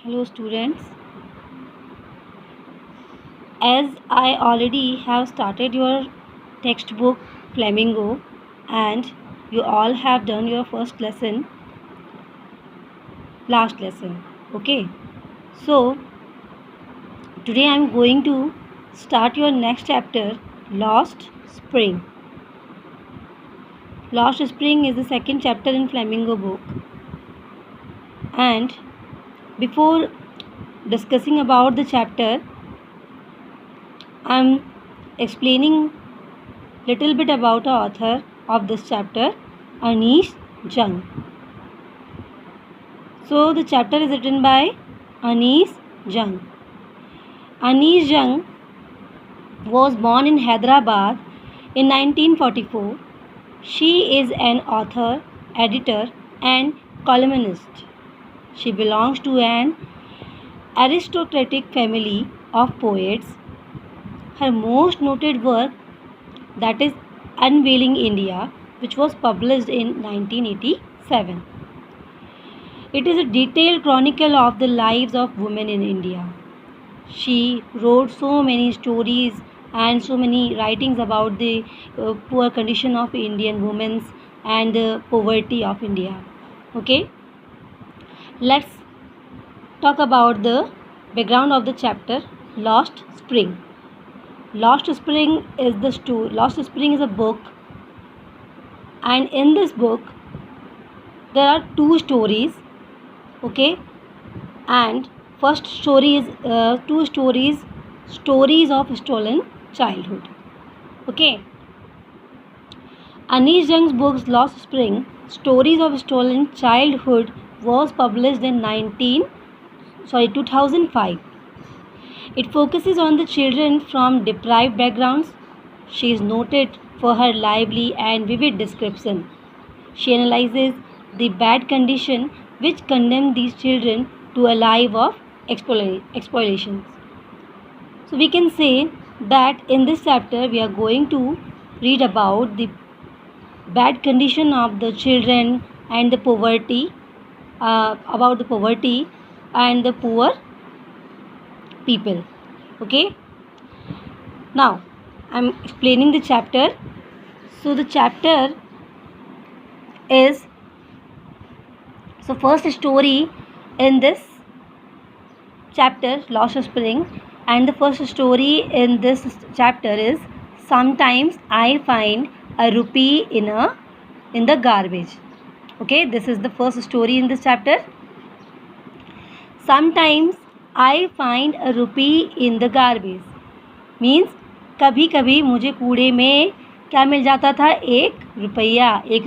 Hello students, as I already have started your textbook Flamingo and you all have done your first lesson last lesson. Okay, so today I am going to start your next chapter, Lost Spring. Lost Spring is the second chapter in Flamingo book, and before discussing about the chapter, I am explaining little bit about the author of this chapter, Anish Jung. So the chapter is written by Anish Jung. Anish Jung was born in Hyderabad in 1944. She is an author, editor and columnist. She belongs to an aristocratic family of poets. Her most noted work, that is Unveiling India, which was published in 1987. It is a detailed chronicle of the lives of women in India. She wrote so many stories and so many writings about the poor condition of Indian women and the poverty of India. Okay, let's talk about the background of the chapter Lost Spring. Lost Spring is a book, and in this book there are two stories. Okay, and first story is two stories of stolen childhood. Okay, Anish Jung's book Lost Spring, Stories of Stolen Childhood was published in 2005. It focuses on the children from deprived backgrounds. She is noted for her lively and vivid description. She analyzes the bad condition which condemn these children to a life of exploitation. So we can say that in this chapter we are going to read about the bad condition of the children and the poverty, about the poverty and the poor people. Okay, now I'm explaining the chapter. So the chapter is, so first story in this chapter Lost Spring, and the first story in this chapter is Sometimes I Find a Rupee in the Garbage. Okay, this is the first story in this chapter. Sometimes I find a rupee in the garbage means कभी कभी मुझे कूड़े में क्या मिल जाता था, 1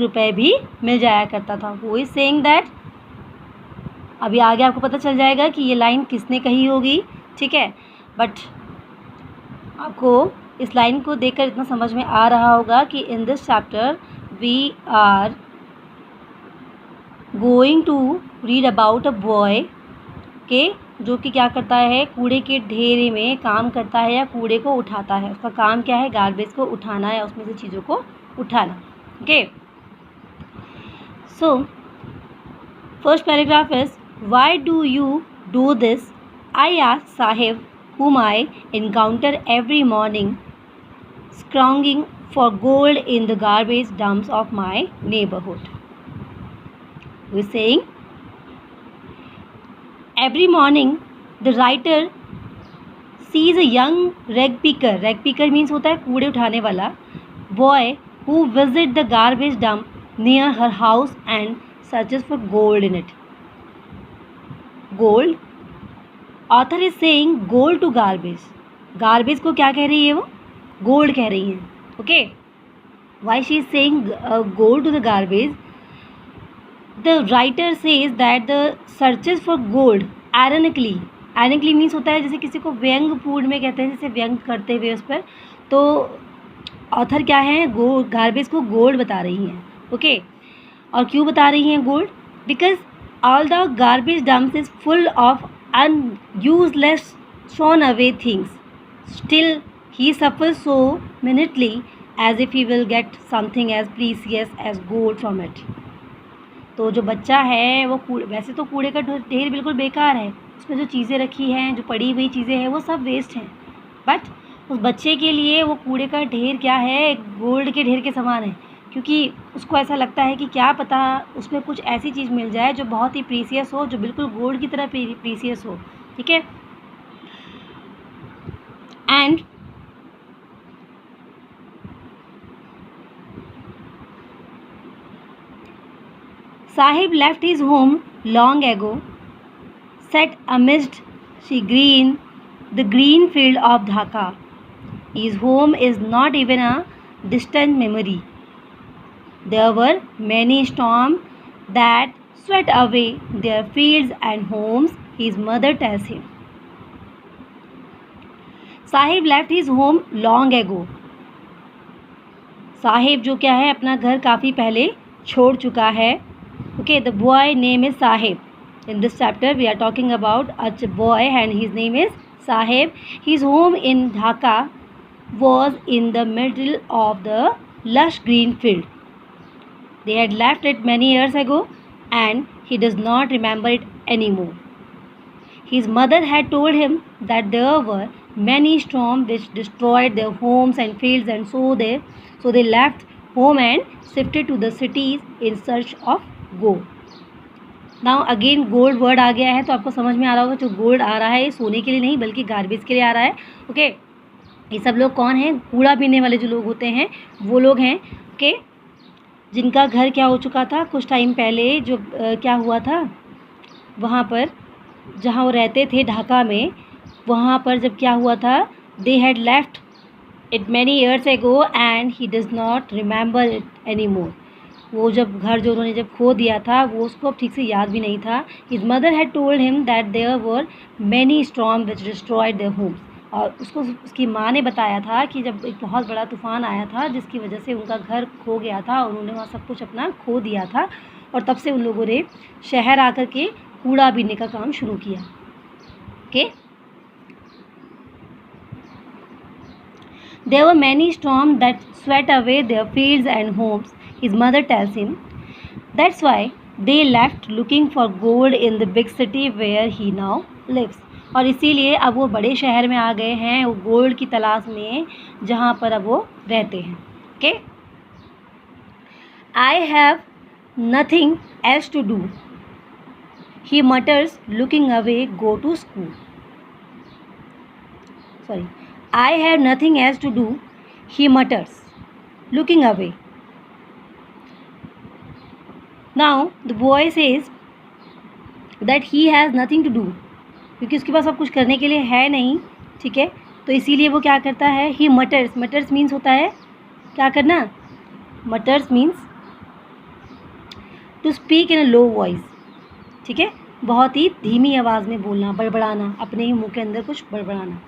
रुपये भी मिल जाया करता था. वो इज सेइंग दैट, अभी आगे आपको पता चल जाएगा कि ये लाइन किसने कही होगी. ठीक है, बट आपको इस लाइन को देखकर इतना समझ में आ रहा होगा कि in this chapter we are going to read about a boy के जो कि क्या करता है, कूड़े के ढेर में काम करता है या कूड़े को उठाता है. उसका काम क्या है, गार्बेज को उठाना या उसमें से चीज़ों को उठाना. Okay, so first paragraph is, why do you do this? I ask Sahib whom I encounter every morning scrounging for gold in the garbage dumps of my neighborhood. Who is saying, every morning the writer sees a young rag picker means होता है कूड़े उठाने वाला boy who visits the garbage dump near her house and searches for gold in it. Gold, author is saying gold to garbage. Garbage को क्या कह रही है, वो gold कह रही है. Okay, why she is saying gold to the garbage? The writer says that the searches for gold ironically means होता है जैसे किसी को व्यंग्यपूर्ण में कहते हैं, जैसे व्यंग करते हुए उस पर. तो ऑथर क्या है, गार्बेज को गोल्ड बता रही हैं. ओके, और क्यों बता रही हैं gold? Because all the garbage dumps is full of useless thrown away things. Still he suffers so minutely as if he will get something as precious as gold from it. तो जो बच्चा है वो वैसे तो कूड़े का ढेर बिल्कुल बेकार है, उसमें जो चीज़ें रखी हैं, जो पड़ी हुई चीज़ें हैं, वो सब वेस्ट हैं, बट उस बच्चे के लिए वो कूड़े का ढेर क्या है, गोल्ड के ढेर के समान है, क्योंकि उसको ऐसा लगता है कि क्या पता उसमें कुछ ऐसी चीज़ मिल जाए जो बहुत ही प्रीसियस हो, जो बिल्कुल गोल्ड की तरह प्रीसियस हो, ठीक है। And Sahib left his home long ago, set amidst the green field of Dhaka. His home is not even a distant memory. There were many storms that swept away their fields and homes, his mother tells him. Sahib left his home long ago. Sahib जो क्या है, अपना घर काफ़ी पहले छोड़ चुका है. Okay, the boy name is Sahib. In this chapter, we are talking about a boy and his name is Sahib. His home in Dhaka was in the middle of the lush green field. They had left it many years ago and he does not remember it anymore. His mother had told him that there were many storms which destroyed their homes and fields, and so they left home and shifted to the cities in search of gold. Now again gold word आ गया है, तो आपको समझ में आ रहा होगा जो गोल्ड आ रहा है ये सोने के लिए नहीं बल्कि गार्बेज के लिए आ रहा है. ओके, ये सब लोग कौन हैं? कूड़ा पीने वाले जो लोग होते हैं वो लोग हैं. ओके, जिनका घर क्या हो चुका था कुछ टाइम पहले, जो क्या हुआ था वहाँ पर जहाँ वो रहते थे ढाका में, वहाँ पर जब क्या हुआ था, they had left it many years ago and he does not remember it any more. वो जब घर जो उन्होंने जब खो दिया था वो उसको अब ठीक से याद भी नहीं था. His mother had told him that there were many storm which destroyed their homes. और उसको उसकी माँ ने बताया था कि जब एक बहुत बड़ा तूफ़ान आया था जिसकी वजह से उनका घर खो गया था और उन्होंने वहाँ सब कुछ अपना खो दिया था, और तब से उन लोगों ने शहर आकर के कूड़ा बीनने का काम शुरू किया. Okay, there were many storms that swept away their fields and homes, his mother tells him. That's why they left looking for gold in the big city where he now lives. और इसीलिए अब वो बड़े शहर में आ गए हैं वो गोल्ड की तलाश में जहाँ पर अब वो रहते हैं. Okay, I have nothing else to do, he mutters looking away. Go to school. I have nothing else to do, he mutters, looking away. Now the boy says that he has nothing to do, क्योंकि उसके पास अब कुछ करने के लिए है नहीं, ठीक है, तो इसीलिए वो क्या करता है, he mutters. mutters मीन्स होता है क्या करना, mutters means to speak in a low voice. ठीक है, बहुत ही धीमी आवाज़ में बोलना, बड़बड़ाना, अपने ही मुंह के अंदर कुछ बड़बड़ाना.